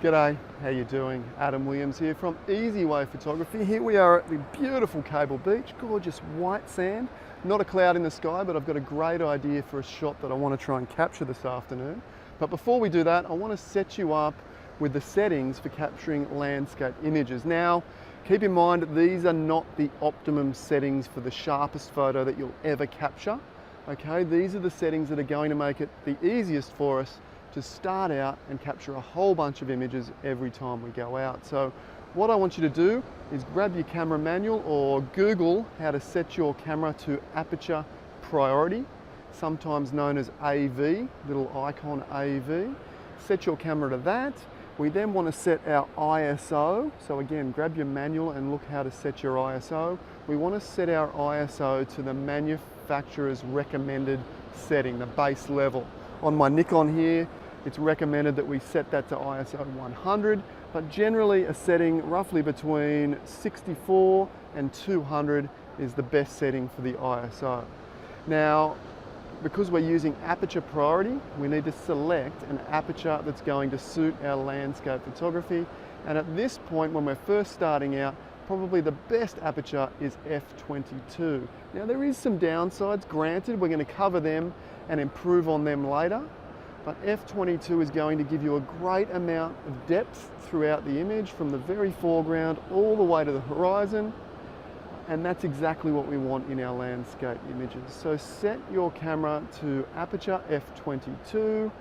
G'day, how you doing? Adam Williams here from Easy Way Photography. Here we are at the beautiful Cable Beach, gorgeous white sand, not a cloud in the sky, but I've got a great idea for a shot that I want to try and capture this afternoon. But before we do that, I want to set you up with the settings for capturing landscape images. Now, keep in mind that these are not the optimum settings for the sharpest photo that you'll ever capture. Okay, these are the settings that are going to make it the easiest for us to start out and capture a whole bunch of images every time we go out. So what I want you to do is grab your camera manual or Google how to set your camera to aperture priority, sometimes known as AV, little icon AV. Set your camera to that. We then want to set our ISO. So again, grab your manual and look how to set your ISO. We want to set our ISO to the manufacturer's recommended setting, the base level. On my Nikon here, it's recommended that we set that to ISO 100, but generally a setting roughly between 64 and 200 is the best setting for the ISO. Now, because we're using aperture priority, we need to select an aperture that's going to suit our landscape photography. And at this point, when we're first starting out, probably the best aperture is f/22. Now there is some downsides, granted, we're going to cover them and improve on them later. But f/22 is going to give you a great amount of depth throughout the image from the very foreground all the way to the horizon. And that's exactly what we want in our landscape images. So set your camera to aperture f/22,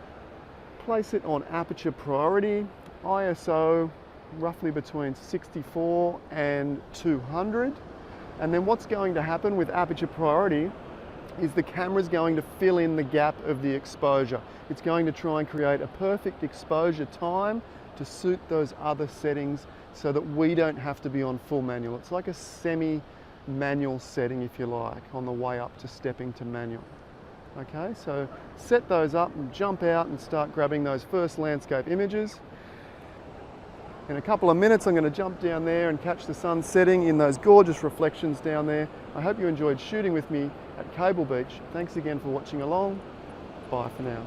place it on aperture priority, ISO roughly between 64 and 200. And then what's going to happen with aperture priority is the camera's going to fill in the gap of the exposure. It's going to try and create a perfect exposure time to suit those other settings so that we don't have to be on full manual. It's like a semi-manual setting, if you like, on the way up to stepping to manual. Okay, so set those up and jump out and start grabbing those first landscape images. In a couple of minutes, I'm going to jump down there and catch the sun setting in those gorgeous reflections down there. I hope you enjoyed shooting with me at Cable Beach. Thanks again for watching along. Bye for now.